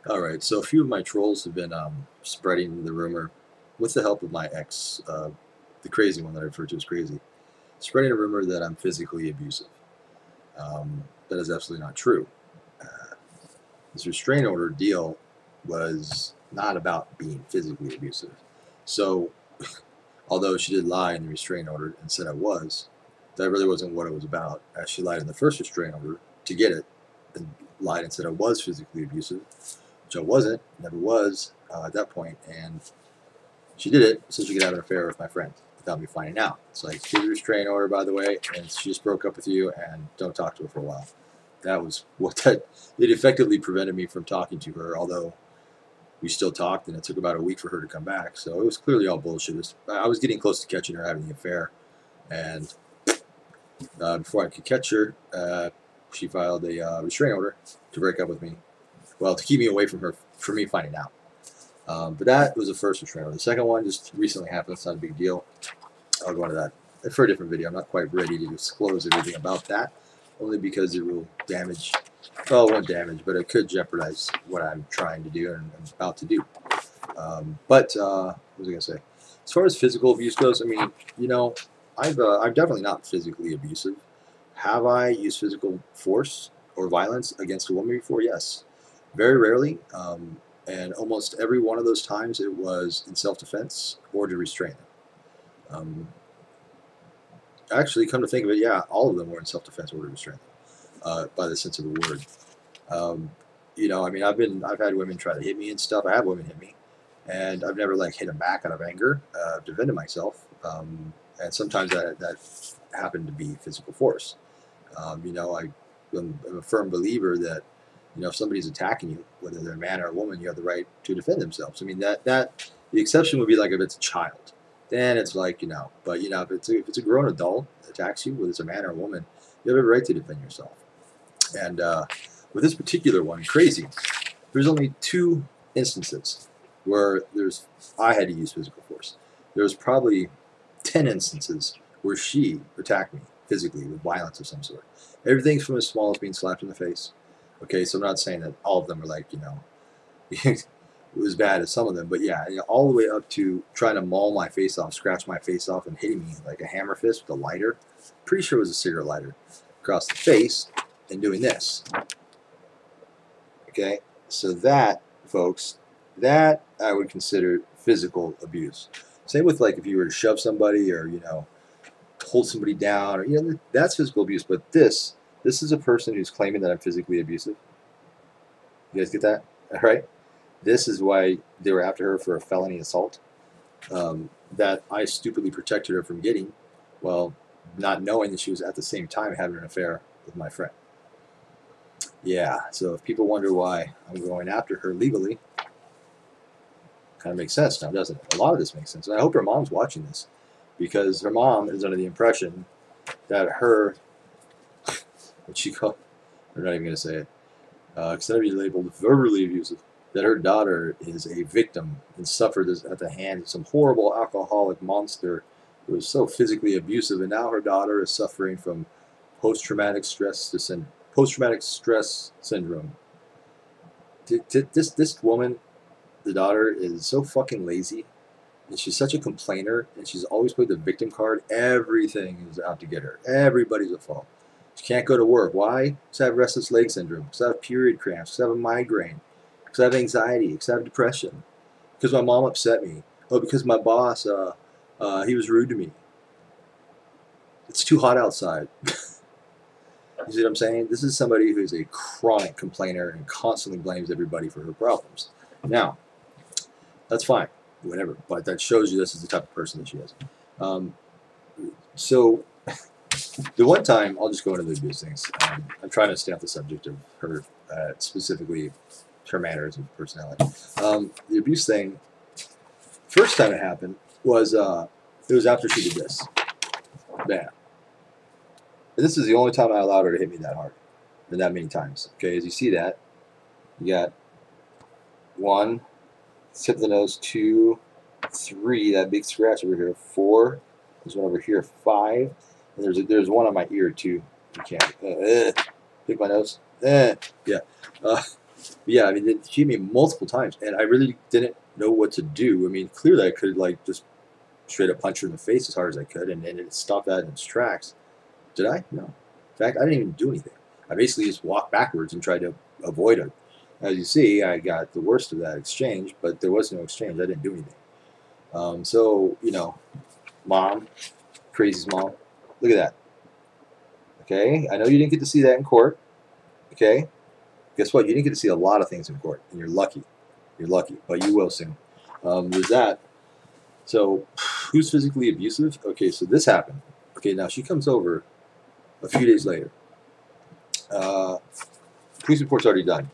All right, so a few of my trolls have been spreading the rumor, with the help of my ex, the crazy one that I refer to as Crazy, spreading a rumor that I'm physically abusive. That is absolutely not true. Uh, this restraining order deal was not about being physically abusive. So, although she did lie in the restraining order and said I was, that really wasn't what it was about. As she lied in the first restraining order to get it, and lied and said I was physically abusive, which I wasn't, never was at that point, and she did it so she could have an affair with my friend without me finding out. It's like, here's a restraining order, by the way, and she just broke up with you, and don't talk to her for a while. That was what that. It effectively prevented me from talking to her, although we still talked, and it took about a week for her to come back. So it was clearly all bullshit. I was getting close to catching her having the affair, and before I could catch her, she filed a restraining order to break up with me. Well, to keep me away from her, for me finding out. But that was the first restraining order. The second one just recently happened. It's not a big deal. I'll go into that for a different video. I'm not quite ready to disclose everything about that, only because it will damage, well, it won't damage, but it could jeopardize what I'm trying to do and I'm about to do. What was I going to say? As far as physical abuse goes, I mean, you know, I'm definitely not physically abusive. Have I used physical force or violence against a woman before? Yes. Very rarely. And almost every one of those times it was in self-defense or to restrain them. Actually, come to think of it, yeah, all of them were in self-defense or to restrain them, by the sense of the word. You know, I mean, I've had women try to hit me and stuff. I have women hit me, and I've never like hit them back out of anger, defended myself. And sometimes that happened to be physical force. You know, I'm a firm believer that, you know, if somebody's attacking you, whether they're a man or a woman, you have the right to defend themselves. I mean, that the exception would be like if it's a child, then it's like, you know. But you know, if it's a grown adult that attacks you, whether it's a man or a woman, you have a right to defend yourself. And with this particular one, Crazy, there's only two instances where I had to use physical force. There's probably 10 instances where she attacked me physically with violence of some sort. Everything's from as small as being slapped in the face. Okay, so I'm not saying that all of them are like, you know, it was bad as some of them, but yeah, you know, all the way up to trying to maul my face off, scratch my face off, and hitting me like a hammer fist with a lighter. Pretty sure it was a cigarette lighter across the face, and doing this. Okay, so that, folks, that I would consider physical abuse. Same with like if you were to shove somebody or, you know, hold somebody down, or, you know, that's physical abuse. But this is a person who's claiming that I'm physically abusive. You guys get that? All right. This is why they were after her for a felony assault, that I stupidly protected her from getting, well, not knowing that she was at the same time having an affair with my friend. Yeah, so if people wonder why I'm going after her legally, kind of makes sense now, doesn't it? A lot of this makes sense. And I hope her mom's watching this, because her mom is under the impression that her, what she called, I'm not even going to say it, instead of being labeled verbally abusive, that her daughter is a victim and suffered at the hands of some horrible alcoholic monster who was so physically abusive, and now her daughter is suffering from post-traumatic stress syndrome. This woman, the daughter, is so fucking lazy, and she's such a complainer, and she's always played the victim card. Everything is out to get her. Everybody's at fault. She can't go to work. Why? Because I have restless leg syndrome. Because I have period cramps. Because I have a migraine. Because I have anxiety. Because I have depression. Because my mom upset me. Oh, because my boss, he was rude to me. It's too hot outside. You see what I'm saying? This is somebody who's a chronic complainer and constantly blames everybody for her problems. Now, that's fine, whatever, but that shows you this is the type of person that she is. So, the one time, I'll just go into the abuse things. I'm trying to stay off the subject of her, specifically her manners and personality. The abuse thing, first time it happened was, it was after she did this. Bam. And this is the only time I allowed her to hit me that hard, and that many times. Okay, as you see that, you got 1, tip of the nose, 2, 3, that big scratch over here, 4, there's one over here, 5, and there's one on my ear too. You can't pick my nose. Yeah. Yeah, I mean, she hit me multiple times, and I really didn't know what to do. I mean, clearly I could like just straight up punch her in the face as hard as I could, and it stopped that in its tracks. Did I? No. In fact, I didn't even do anything. I basically just walked backwards and tried to avoid her. As you see, I got the worst of that exchange, but there was no exchange. I didn't do anything. So, you know, mom, Crazie's mom, look at that. Okay, I know you didn't get to see that in court. Okay, guess what? You didn't get to see a lot of things in court, and you're lucky. You're lucky, but you will soon. There's that. So, who's physically abusive? Okay, so this happened. Okay, now she comes over a few days later. Police report's already done.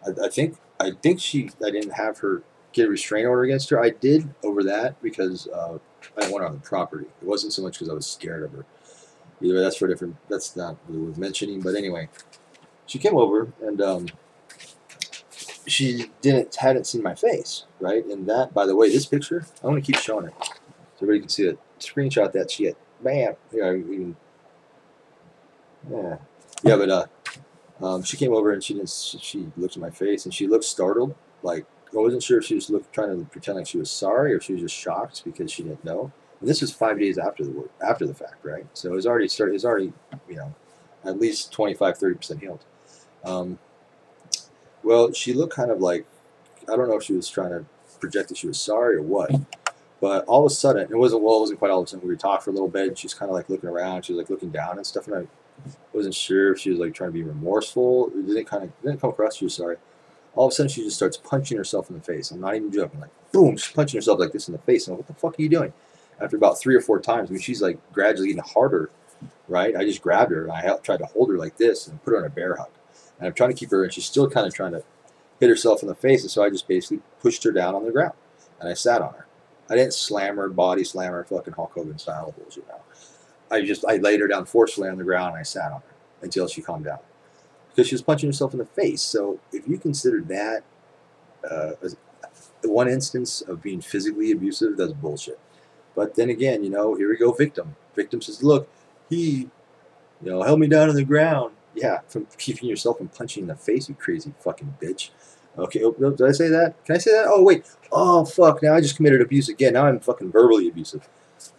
I think I didn't have her get a restraining order against her. I did over that because I didn't want her on the property. It wasn't so much because I was scared of her. Either way, that's for different. That's not really worth mentioning. But anyway, she came over and she hadn't seen my face, right? And that, by the way, this picture, I want to keep showing it so everybody can see it. Screenshot that shit. Bam. Yeah, even. Yeah. Yeah, but she came over and she looked at my face and she looked startled. Like I wasn't sure if she was trying to pretend like she was sorry or if she was just shocked because she didn't know. And this was 5 days after the fact, right? So it was already started. It was already, you know, at least 25-30% healed. Well, she looked kind of like, I don't know if she was trying to project that she was sorry or what, but all of a sudden, it wasn't quite all of a sudden. We talked for a little bit, and she's kind of like looking around. She was like looking down and stuff, and I wasn't sure if she was like trying to be remorseful. It didn't come across she was sorry. All of a sudden, she just starts punching herself in the face. I'm not even joking. Like, boom, she's punching herself like this in the face. I'm like, what the fuck are you doing? After about 3 or 4 times, I mean, she's like gradually getting harder, right? I just grabbed her, and I tried to hold her like this and put her in a bear hug. And I'm trying to keep her, and she's still kind of trying to hit herself in the face, and so I just basically pushed her down on the ground, and I sat on her. I didn't slam her, body slam her, fucking Hulk Hogan style bullshit now. I laid her down forcefully on the ground, and I sat on her until she calmed down. Because she was punching herself in the face. So if you consider that as one instance of being physically abusive, that's bullshit. But then again, you know, here we go, victim. Victim says, look, he, you know, held me down on the ground. Yeah, from keeping yourself from punching in the face, you crazy fucking bitch. Okay, did I say that? Can I say that? Oh, wait. Oh, fuck, now I just committed abuse again. Now I'm fucking verbally abusive.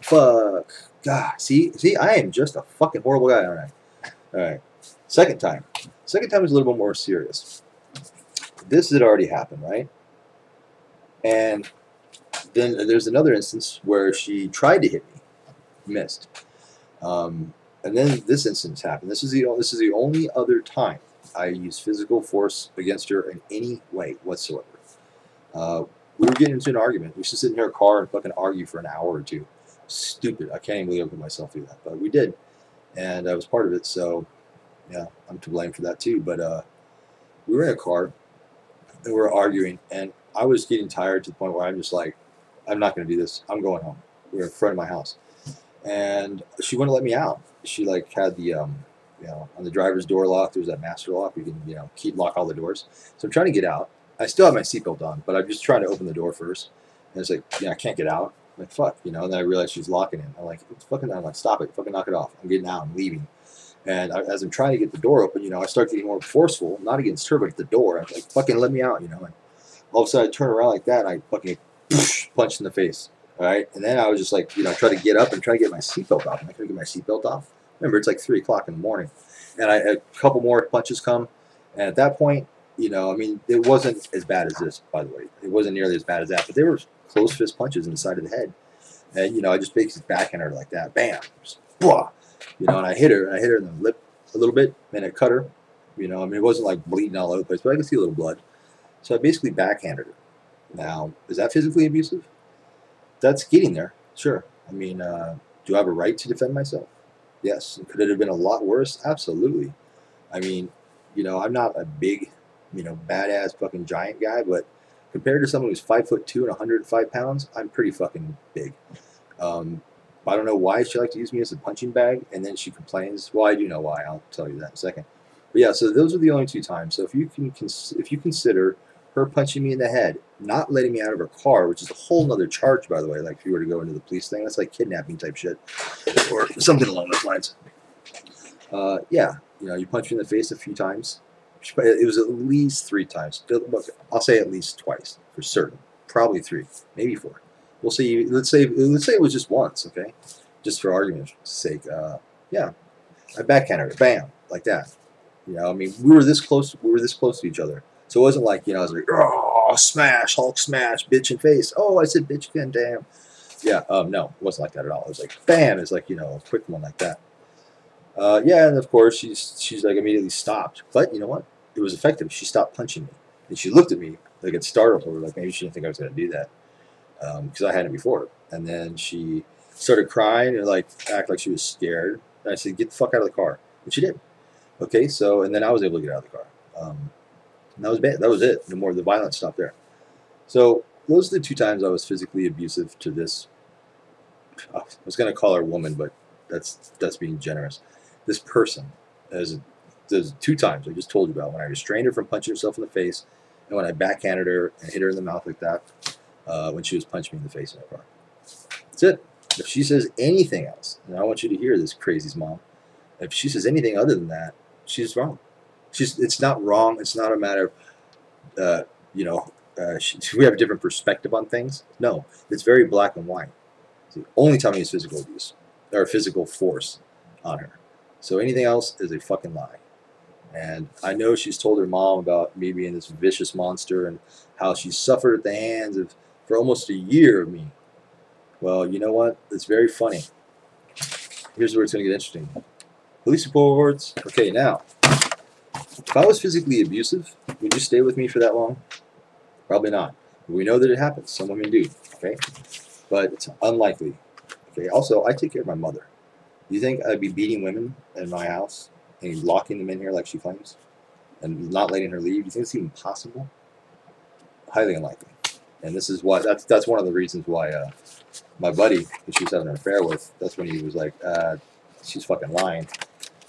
Fuck. God, see, I am just a fucking horrible guy, aren't I? All right. Second time. Second time is a little bit more serious. This had already happened, right? And then there's another instance where she tried to hit me, missed. And then this instance happened. This is the only other time I used physical force against her in any way whatsoever. We were getting into an argument. We used to sit in her car and fucking argue for an hour or two. Stupid. I can't even believe I put myself through that, but we did, and I was part of it. So, yeah, I'm to blame for that too. But we were in a car and we were arguing, and I was getting tired to the point where I'm just like, I'm not going to do this. I'm going home. We were in front of my house, and she wouldn't let me out. She like had the you know, on the driver's door lock, there's that master lock. You can, you know, lock all the doors. So I'm trying to get out. I still have my seatbelt on, but I'm just trying to open the door first. And it's like, yeah, I can't get out. I'm like, fuck, you know. And then I realized she's locking it. I'm like, I'm like, stop it, fucking knock it off. I'm getting out. I'm leaving. And as I'm trying to get the door open, you know, I start getting more forceful, not against her, but at the door. I'm like, fucking let me out, you know. And all of a sudden I turn around like that, and I fucking punched in the face. All right. And then I was just like, you know, try to get up and try to get my seatbelt off. And I couldn't get my seatbelt off. Remember, it's like 3 o'clock in the morning. And a couple more punches come. And at that point, you know, I mean, it wasn't as bad as this, by the way. It wasn't nearly as bad as that. But they were close fist punches in the side of the head. And, you know, I just basically backhanded her like that. Bam. Just, blah. You know, and I hit her in the lip a little bit. And it cut her. You know, I mean, it wasn't like bleeding all over the place. But I could see a little blood. So I basically backhanded her. Now, is that physically abusive? That's getting there. Sure. I mean, do I have a right to defend myself? Yes. Could it have been a lot worse? Absolutely. I mean, you know, I'm not a big, you know, badass fucking giant guy, but compared to someone who's 5'2" and 105 pounds, I'm pretty fucking big. I don't know why she likes to use me as a punching bag, and then she complains. Well, I do know why. I'll tell you that in a second. But yeah, so those are the only 2 times. So if you consider her punching me in the head, not letting me out of her car, which is a whole nother charge, by the way, like if you were to go into the police thing, that's like kidnapping type shit, or something along those lines. Yeah, you know, you punch me in the face a few times, It was at least 3 times. I'll say at least twice for certain. Probably 3, maybe 4. We'll see. Let's say it was just once, okay? Just for argument's sake. Yeah, I backhanded her, bam, like that. You know, I mean, we were this close. We were this close to each other. So it wasn't like, you know, I was like, oh, smash, Hulk smash, bitch in face. Oh, I said bitch again, damn. Yeah, no, it wasn't like that at all. It was like, bam, it's like, you know, a quick one like that. Yeah, and of course she's like immediately stopped. But you know what? It was effective. She stopped punching me, and she looked at me like it startled her, like maybe she didn't think I was going to do that, because I hadn't before. And then she started crying and like act like she was scared. And I said, "Get the fuck out of the car," and she did. Okay, so and then I was able to get out of the car. And that was bad. That was it. No more. The violence stopped there. So those are the 2 times I was physically abusive to this. I was going to call her a woman, but that's being generous. This person, there's 2 times I just told you about, when I restrained her from punching herself in the face, and when I backhanded her and hit her in the mouth like that, when she was punching me in the face in her car. That's it. If she says anything else, and I want you to hear this, Crazie's mom, if she says anything other than that, she's wrong. It's not wrong. It's not a matter of, we have a different perspective on things. No, it's very black and white. It's the only time I use physical abuse, or physical force on her. So anything else is a fucking lie. And I know she's told her mom about me being this vicious monster and how she suffered at the hands of, for almost a year of me. Well, you know what? It's very funny. Here's where it's going to get interesting. Police reports. Okay, now, if I was physically abusive, would you stay with me for that long? Probably not. We know that it happens. Some women do. Okay? But it's unlikely. Okay? Also, I take care of my mother. Do you think I'd be beating women in my house and locking them in here like she claims and not letting her leave? Do you think it's even possible? Highly unlikely. And this is why, that's one of the reasons why my buddy, who she was having an affair with, that's when he was like, she's fucking lying.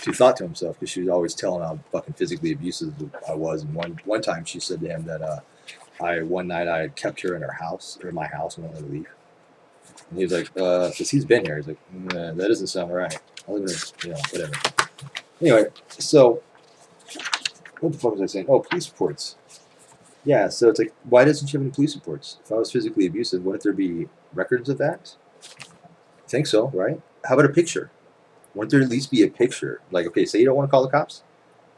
She thought to himself, because she was always telling how fucking physically abusive I was. And one time she said to him that one night I had kept her in her house, or my house, and won't let her leave. And he was like, because he's been here. He's like, nah, that doesn't sound right. I live in, whatever. Anyway, so, what the fuck was I saying? Oh, police reports. Yeah, so it's like, why doesn't she have any police reports? If I was physically abusive, wouldn't there be records of that? I think so, right? How about a picture? Wouldn't there at least be a picture? Like, okay, say you don't want to call the cops,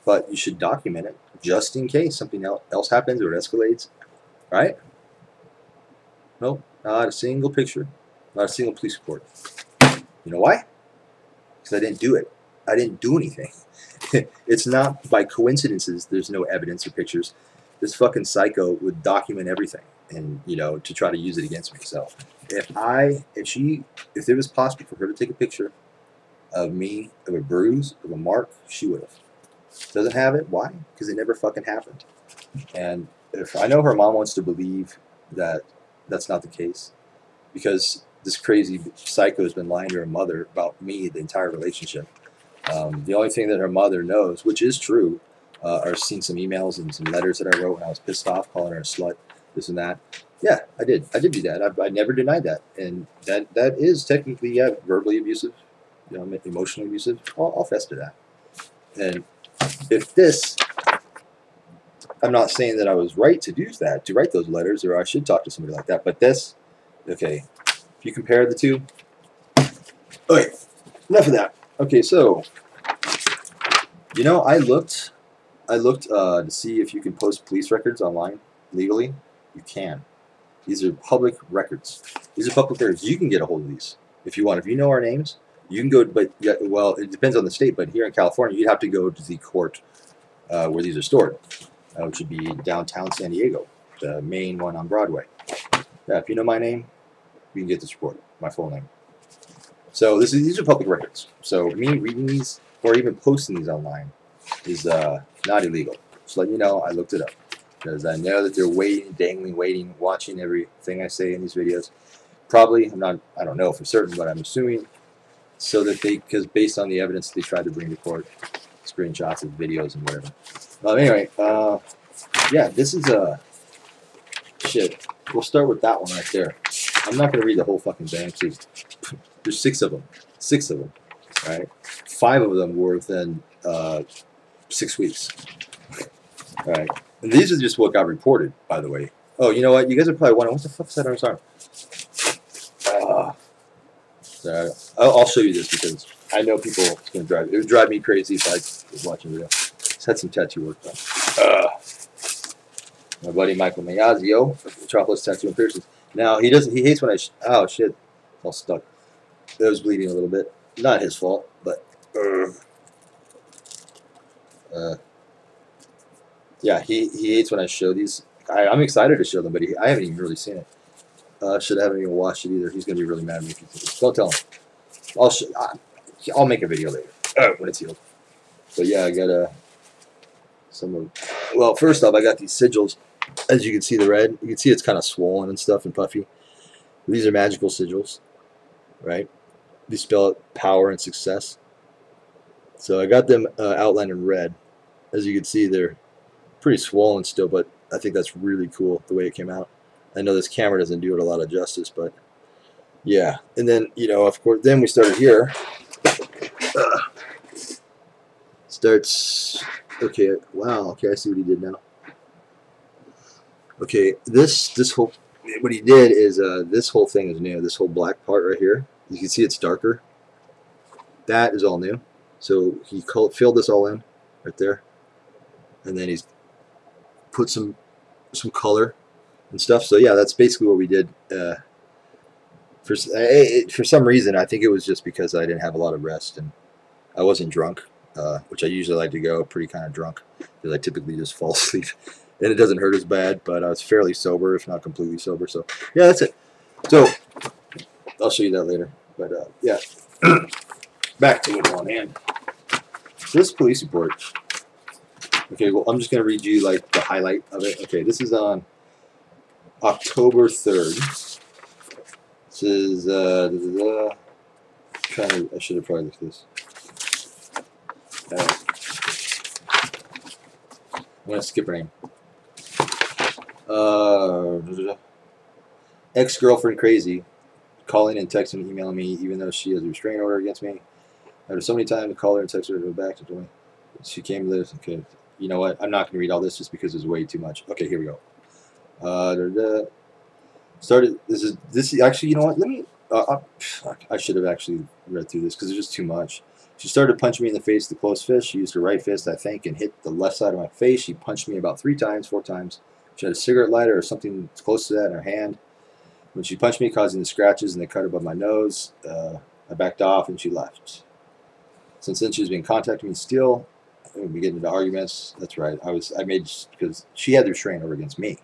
but you should document it just in case something else happens or it escalates, right? Nope, not a single picture, not a single police report. You know why? Because I didn't do it. I didn't do anything. It's not by coincidences there's no evidence or pictures. This fucking psycho would document everything and, to try to use it against me. So if it was possible for her to take a picture of me, of a bruise, of a mark, she would have. Doesn't have it. Why? Because it never fucking happened. And if I know her mom wants to believe that that's not the case, because this crazy psycho has been lying to her mother about me the entire relationship. The only thing that her mother knows, which is true, are seeing some emails and some letters that I wrote when I was pissed off, calling her a slut, this and that. Yeah, I did. I did do that. I never denied that. And that is technically, yeah, verbally abusive, emotionally abusive. I'll fess to that. And if this, I'm not saying that I was right to do that, to write those letters, or I should talk to somebody like that. But this, okay, if you compare the two, okay, enough of that. Okay, so, I looked to see if you can post police records online legally. You can. These are public records. These are public records. You can get a hold of these if you want. If you know our names, you can go. But well, it depends on the state. But here in California, you'd have to go to the court where these are stored, which would be downtown San Diego, the main one on Broadway. Yeah, if you know my name, you can get this report. My full name. So these are public records. So me reading these or even posting these online is not illegal. Just letting you know, I looked it up because I know that they're waiting, dangling, waiting, watching everything I say in these videos. Probably, I don't know for certain, but I'm assuming so that because based on the evidence they tried to bring to court, screenshots of videos and whatever. Anyway, yeah, this is shit. We'll start with that one right there. I'm not going to read the whole fucking thing. There's 6 of them. 6 of them, right? 5 of them were within 6 weeks. All right. And these are just what got reported, by the way. Oh, you know what? You guys are probably wondering, what the fuck is that on his arm? So I'll show you this because I know people, it's going to drive, it would drive me crazy if I was watching the video. Just had some tattoo work done. My buddy Michael Mayazio, Metropolis Tattoo and Piercings. Now, he hates when oh shit, it's all stuck. It was bleeding a little bit. Not his fault, but, yeah, he hates when I show these. I'm excited to show them, but I haven't even really seen it. Should I haven't even watched it either. He's going to be really mad at me if he sees it. Don't tell him. I'll make a video later when it's healed. But yeah, I got some of. Well, first off, I got these sigils. As you can see, the red. You can see it's kind of swollen and stuff and puffy. These are magical sigils, right? These spell out power and success. So I got them outlined in red. As you can see, they're pretty swollen still, but I think that's really cool the way it came out. I know this camera doesn't do it a lot of justice, but yeah. And then, you know, of course, then we started here. Starts, okay, wow, okay, I see what he did now. Okay, this whole, what he did is, this whole thing is new. This whole black part right here, you can see it's darker. That is all new. So he filled this all in right there. And then he's put some color and stuff. So yeah, that's basically what we did. For some reason, I think it was just because I didn't have a lot of rest and I wasn't drunk, which I usually like to go pretty kind of drunk because I typically just fall asleep and it doesn't hurt as bad. But I was fairly sober, if not completely sober. So yeah, that's it. So I'll show you that later. But yeah, back to it on hand. This police report. Okay, well, I'm just going to read you like the highlight of it. Okay, this is on October 3rd. This is, I should have probably looked at this. I'm going to skip her name. Ex-girlfriend Crazie, calling and texting and emailing me even though she has a restraining order against me. After so many times, I call her and text her to go back to me. She came to this. Okay. You know what? I'm not going to read all this just because it's way too much. Okay, here we go. Started. This is actually. You know what? Let me. I should have actually read through this because it's just too much. She started punching me in the face with a closed fist. She used her right fist, I think, and hit the left side of my face. She punched me about 4 times. She had a cigarette lighter or something close to that in her hand. When she punched me, causing the scratches and the cut above my nose, I backed off and she left. Since then, she's been contacting me still. We get into arguments. That's right. I made, because she had the restraining order against me,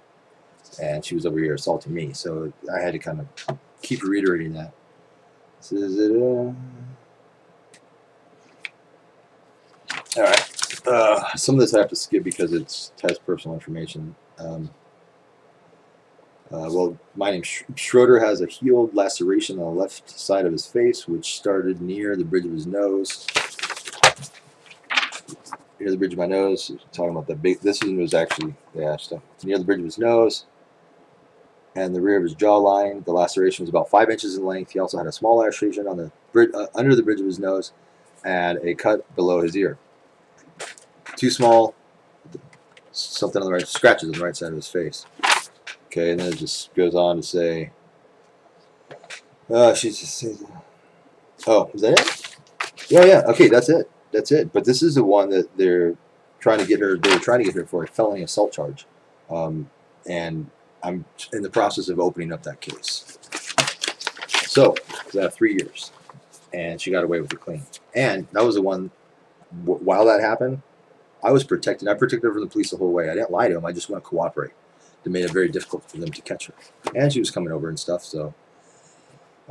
and she was over here assaulting me. So I had to kind of keep reiterating that. So is it? All right. Some of this I have to skip because it has personal information. Well, my name Schroeder has a healed laceration on the left side of his face, which started near the bridge of his nose. Near the bridge of my nose, talking about the big. This was actually near the bridge of his nose and the rear of his jawline. The laceration was about 5 inches in length. He also had a small laceration on the bridge, under the bridge of his nose, and a cut below his ear. Too small. Something on the right, scratches on the right side of his face. Okay, and then it just goes on to say, she's just saying, oh, is that it? Yeah, yeah. Okay, that's it. That's it. But this is the one that they're trying to get her. They were trying to get her for a felony assault charge, and I'm in the process of opening up that case. So I have 3 years, and she got away with it clean. And that was the one. While that happened, I was protected. I protected her from the police the whole way. I didn't lie to them. I just want to cooperate. It made it very difficult for them to catch her, and she was coming over and stuff. So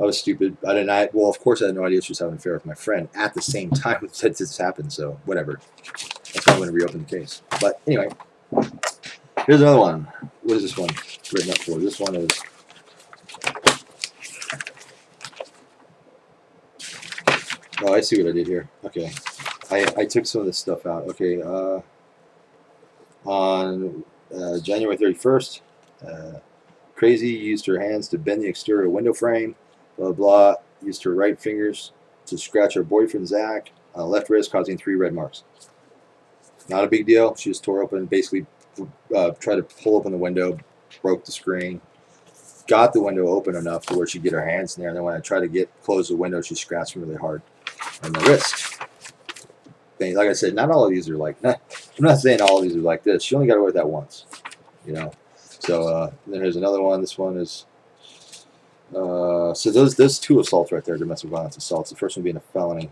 I was stupid. Well, of course, I had no idea she was having an affair with my friend at the same time that this happened. So whatever. That's why I'm going to reopen the case. But anyway, here's another one. What is this one written up for? This one is. Oh, I see what I did here. Okay, I took some of this stuff out. Okay, on January 31st, Crazie used her hands to bend the exterior window frame. Blah, blah, used her right fingers to scratch her boyfriend Zach on the left wrist, causing 3 red marks. Not a big deal. She just tore open, basically tried to pull open the window, broke the screen. Got the window open enough to where she'd get her hands in there, and then when I tried to close the window, she scratched me really hard on the wrist. Like I said, not all of these are like. I'm not saying all of these are like this. She only got away with that once, you know. So then here's another one. This one is. So those two assaults right there, domestic violence assaults. The first one being a felony.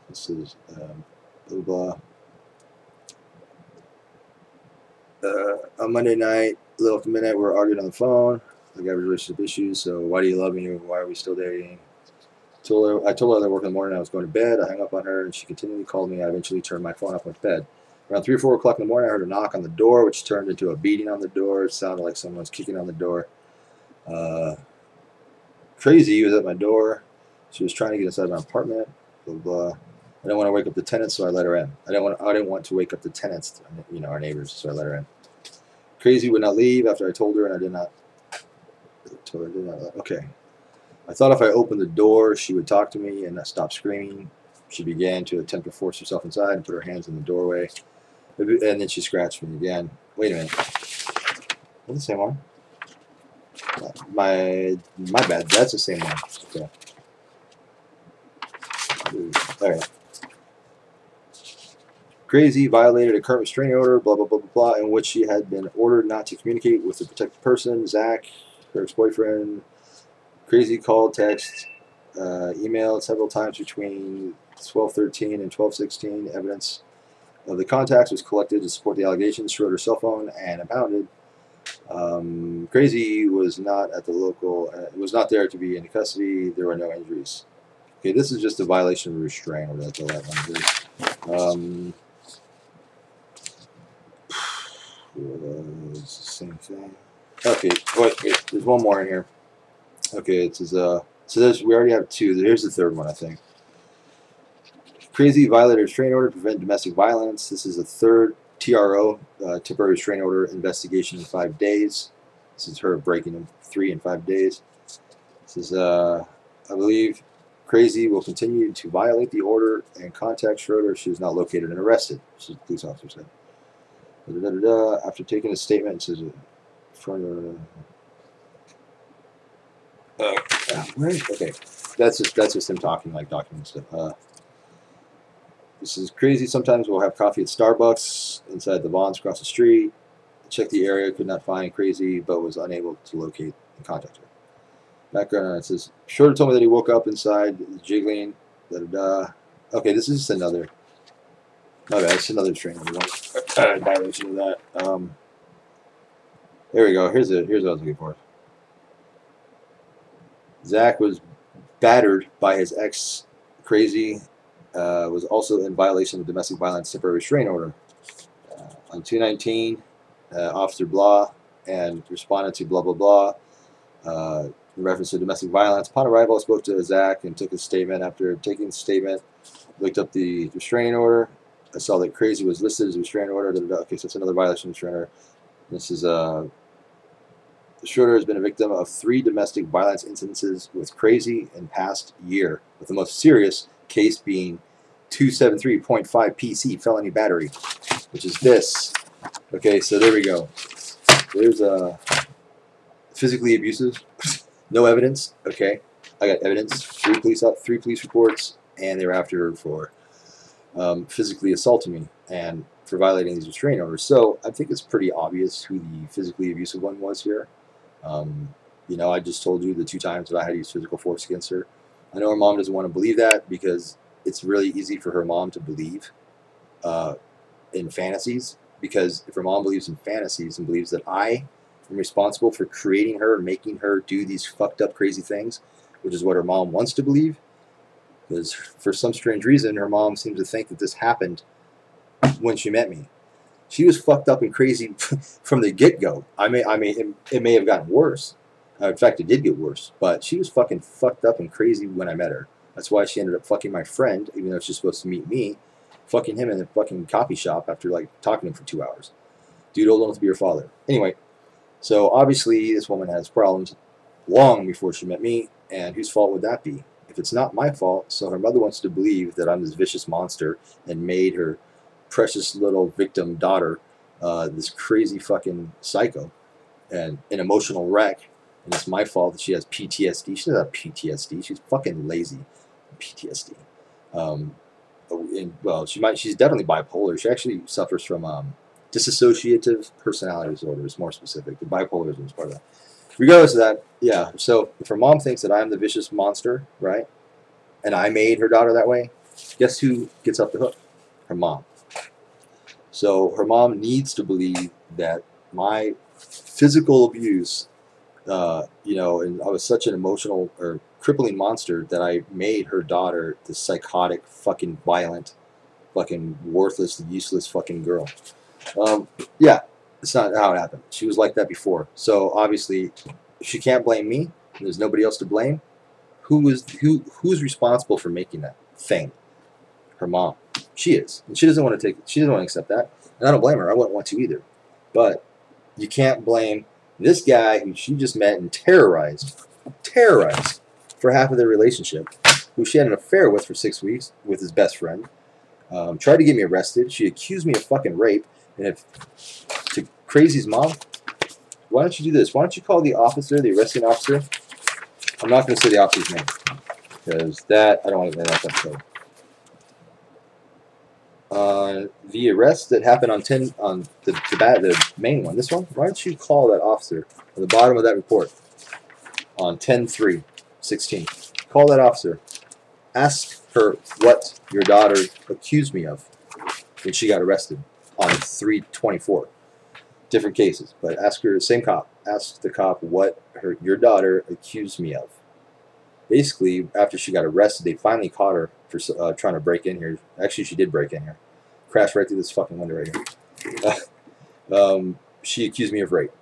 This is blah blah. On Monday night, a little after midnight, we were arguing on the phone. Like I have relationship issues. So why do you love me? Why are we still dating? I told her that I work in the morning. I was going to bed. I hung up on her, and she continually called me. I eventually turned my phone off and went to bed. Around 3 or 4 o'clock in the morning, I heard a knock on the door, which turned into a beating on the door. It sounded like someone was kicking on the door. Crazy was at my door. She was trying to get inside my apartment. Blah, blah. I didn't want to wake up the tenants, so I let her in. I didn't want to wake up the tenants, you know, our neighbors, so I let her in. Crazy would not leave after I told her, and I did not. Okay. I thought if I opened the door, she would talk to me and not stop screaming. She began to attempt to force herself inside and put her hands in the doorway. And then she scratched me again. Wait a minute. That's the same one. My bad. That's the same one. Okay. All right. Crazy violated a current restraining order, blah, blah, blah, blah, blah, in which she had been ordered not to communicate with the protected person, Zach, her ex-boyfriend. Crazy called, text, emailed several times between 12:13 and 12:16. Evidence of the contacts was collected to support the allegations. She wrote her cell phone and impounded. Crazy was not at the local. Was not there to be in custody. There were no injuries. Okay, this is just a violation of restraint, or that's all that one is. It's the same thing. Okay, wait, there's one more in here. Okay, it says, so we already have two. Here's the third one, I think. Crazy violated restraining order to prevent domestic violence. This is a third TRO, temporary restraining order investigation in 5 days. This is her breaking them 3 in 5 days. This is, I believe, Crazy will continue to violate the order and contact Schroeder if she is not located and arrested. This is the police officer said. After taking a statement, it says, okay, that's just him talking like document stuff. This is Crazy. Sometimes we'll have coffee at Starbucks inside the Vons across the street. Checked the area, could not find Crazy, but was unable to locate and contact her. Background, it says Schroeder told me that he woke up inside, jiggling. Okay, this is just another. My bad, it's another string. Violation of that. There we go. Here's what I was looking for. Zach was battered by his ex. Crazy was also in violation of domestic violence temporary restraining order. On 2/19, Officer Blah and responded to blah blah blah in reference to domestic violence. Upon arrival, I spoke to Zach and took his statement. After taking the statement, looked up the restraining order. I saw that Crazy was listed as a restraining order. Okay, so it's another violation of restraining order. This is Schroeder has been a victim of 3 domestic violence incidences with Crazy in past year, with the most serious case being 273.5 PC felony battery, which is this. Okay, so there we go. There's physically abusive. No evidence. Okay, I got evidence. 3 police reports, and they were after her for physically assaulting me and for violating these restraining orders. So I think it's pretty obvious who the physically abusive one was here. You know, I just told you the 2 times that I had to use physical force against her. I know her mom doesn't want to believe that because it's really easy for her mom to believe in fantasies, because if her mom believes in fantasies and believes that I am responsible for creating her, making her do these fucked up crazy things, which is what her mom wants to believe, because for some strange reason her mom seems to think that this happened when she met me. She was fucked up and crazy from the get-go. It may have gotten worse. In fact, it did get worse. But she was fucking fucked up and crazy when I met her. That's why she ended up fucking my friend, even though she's supposed to meet me, fucking him in the fucking coffee shop after like talking to him for 2 hours. Dude old enough to be her father. Anyway, so obviously this woman has problems long before she met me, and whose fault would that be? If it's not my fault, so her mother wants to believe that I'm this vicious monster and made her precious little victim daughter this crazy fucking psycho and an emotional wreck, and it's my fault that she has PTSD. She doesn't have PTSD. She's fucking lazy. PTSD. Well, she's definitely bipolar. She actually suffers from dissociative personality disorder. Is more specific. The bipolarism is part of that. Regardless of that, yeah. So if her mom thinks that I'm the vicious monster, right, and I made her daughter that way, guess who gets up the hook? Her mom. So her mom needs to believe that my physical abuse, and I was such an emotional or crippling monster that I made her daughter this psychotic, fucking violent, fucking worthless, useless fucking girl. Yeah, it's not how it happened. She was like that before. So obviously, she can't blame me. There's nobody else to blame. Who's responsible for making that thing? Her mom. She is, and she doesn't want to accept that. And I don't blame her. I wouldn't want to either. But you can't blame this guy who she just met and terrorized for half of their relationship, who she had an affair with for 6 weeks with his best friend. Tried to get me arrested. She accused me of fucking rape. And to Crazie's mom, why don't you do this? Why don't you call the officer, the arresting officer? I'm not going to say the officer's name because I don't want to get that episode. The arrest that happened on the main one, this one. Why don't you call that officer at the bottom of that report on 10/3/16? Call that officer. Ask her what your daughter accused me of when she got arrested on 3/24. Different cases, but ask her, same cop. Ask the cop what your daughter accused me of. Basically, after she got arrested, they finally caught her for trying to break in here. Actually, she did break in here. Crashed right through this fucking window right here. She accused me of rape.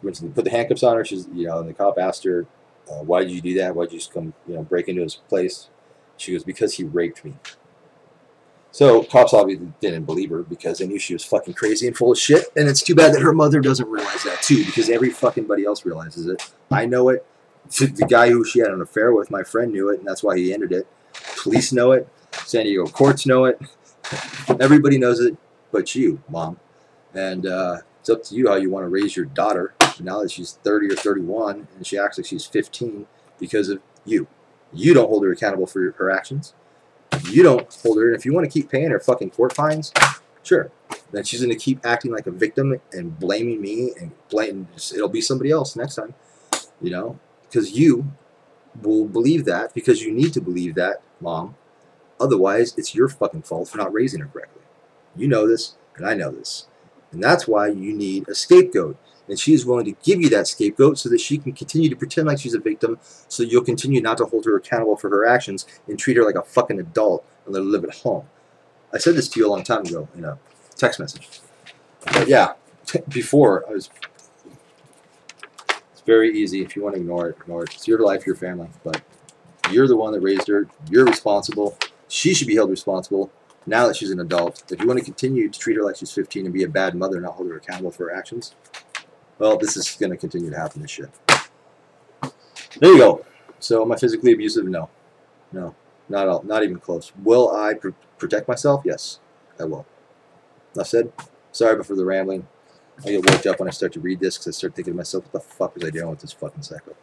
When they put the handcuffs on her, and the cop asked her, "Why did you do that? Why did you just come, break into his place?" She goes, "Because he raped me." So cops obviously didn't believe her because they knew she was fucking crazy and full of shit. And it's too bad that her mother doesn't realize that too, because every fucking buddy else realizes it. I know it. The guy who she had an affair with, my friend, knew it, and that's why he ended it. Police know it. San Diego courts know it. Everybody knows it, but you, Mom. And it's up to you how you want to raise your daughter. Now that she's 30 or 31, and she acts like she's 15 because of you. You don't hold her accountable for her actions. You don't hold her, and if you want to keep paying her fucking court fines, sure. Then she's going to keep acting like a victim and blaming me, and it'll be somebody else next time, because you will believe that, because you need to believe that, Mom. Otherwise, it's your fucking fault for not raising her correctly. You know this, and I know this. And that's why you need a scapegoat. And she's willing to give you that scapegoat so that she can continue to pretend like she's a victim, so that you'll continue not to hold her accountable for her actions and treat her like a fucking adult and let her live at home. I said this to you a long time ago in a text message. But yeah, before, it's very easy. If you want to ignore it, ignore it. It's your life, your family. But you're the one that raised her. You're responsible. She should be held responsible now that she's an adult. If you want to continue to treat her like she's 15 and be a bad mother and not hold her accountable for her actions, well, this is going to continue to happen, this shit. There you go. So, am I physically abusive? No. No. Not even close. Will I protect myself? Yes, I will. Enough said. Sorry for the rambling. I get worked up when I start to read this because I start thinking to myself, what the fuck was I doing with this fucking psycho?